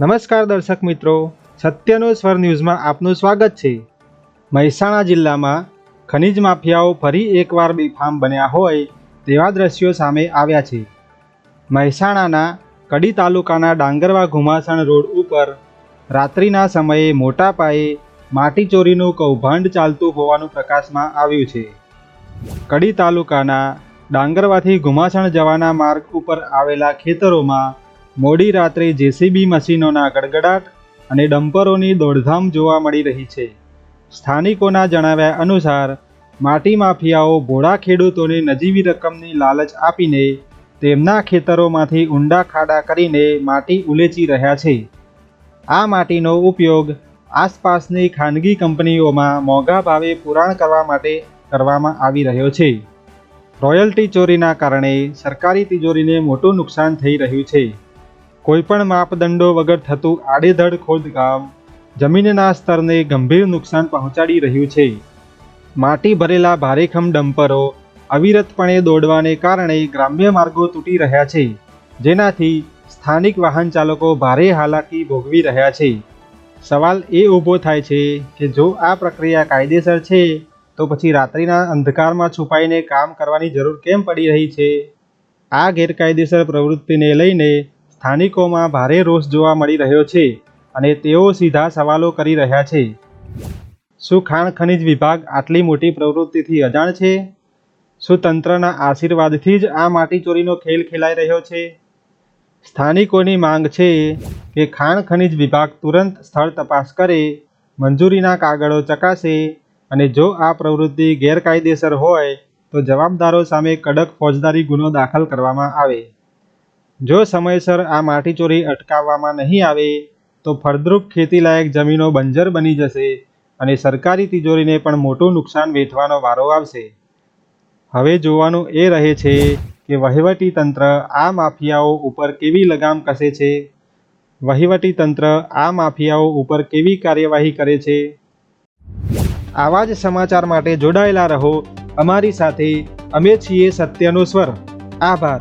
નમસ્કાર દર્શક મિત્રો, સત્યનો સ્વર ન્યૂઝમાં આપનું સ્વાગત છે। મહેસાણા જિલ્લામાં ખનીજ માફિયાઓ ફરી એકવાર બેફામ બન્યા હોય તેવા દ્રશ્યો સામે આવ્યા છે। મહેસાણાના કડી તાલુકાના ડાંગરવા ઘુમાસણ રોડ ઉપર રાત્રિના સમયે મોટા પાયે માટી ચોરીનું કૌભાંડ ચાલતું હોવાનું પ્રકાશમાં આવ્યું છે। કડી તાલુકાના ડાંગરવાથી ઘુમાસણ જવાના માર્ગ ઉપર આવેલા ખેતરોમાં મોડી રાત્રે જેસીબી મશીનોના ગડગડાટ અને ડમ્પરોની દોડધામ જોવા મળી રહી છે। સ્થાનિકોના જણાવ્યા અનુસાર માટી માફિયાઓ ભોળા ખેડૂતોને નજીવી રકમની લાલચ આપીને તેમના ખેતરોમાંથી ઊંડા ખાડા કરીને માટી ઉલેચી રહ્યા છે। આ માટીનો ઉપયોગ આસપાસની ખાનગી કંપનીઓમાં મોંઘા ભાવે પુરાણ કરવા માટે કરવામાં આવી રહ્યો છે। રોયલ્ટી ચોરીના કારણે સરકારી તિજોરીને મોટું નુકસાન થઈ રહ્યું છે। કોઈપણ માપદંડો વગર થતું આડેધડ ખોદકામ જમીનના સ્તરને ગંભીર નુકસાન પહોંચાડી રહ્યું છે। માટી ભરેલા ભારેખમ ડમ્પરો અવિરતપણે દોડવાને કારણે ગ્રામ્ય માર્ગો તૂટી રહ્યા છે, જેનાથી સ્થાનિક વાહન ચાલકો ભારે હાલાકી ભોગવી રહ્યા છે। સવાલ એ ઊભો થાય છે કે જો આ પ્રક્રિયા કાયદેસર છે તો પછી રાત્રિના અંધકારમાં છુપાઈને કામ કરવાની જરૂર કેમ પડી રહી છે? આ ગેરકાયદેસર પ્રવૃત્તિને લઈને સ્થાનિકોમાં ભારે રોષ જોવા મળી રહ્યો છે અને તેઓ સીધા સવાલો કરી રહ્યા છે। શું ખાણ ખનિજ વિભાગ આટલી મોટી પ્રવૃત્તિથી અજાણ છે? શું તંત્રના આશીર્વાદથી જ આ માટી ચોરીનો ખેલ ખેલાઈ રહ્યો છે? સ્થાનિકોની માંગ છે કે ખાણ ખનિજ વિભાગ તુરંત સ્થળ તપાસ કરે, મંજૂરીના કાગળો ચકાસે અને જો આ પ્રવૃત્તિ ગેરકાયદેસર હોય તો જવાબદારો સામે કડક ફોજદારી ગુનો દાખલ કરવામાં આવે। જો સમયસર આ માટી ચોરી અટકાવવામાં નહીં આવે તો ફળદ્રુપ ખેતીલાયક જમીનો બંજર બની જશે અને સરકારી તિજોરીને પણ મોટું નુકસાન વેઠવાનો વારો આવશે। હવે જોવાનું એ રહે છે કે વહીવટી તંત્ર આ માફિયાઓ ઉપર કેવી લગામ કસે છે। વહીવટી તંત્ર આ માફિયાઓ ઉપર કેવી કાર્યવાહી કરે છે। આવા જ સમાચાર માટે જોડાયેલા રહો અમારી સાથે। અમે છીએ સત્યનો સ્વર। આભાર।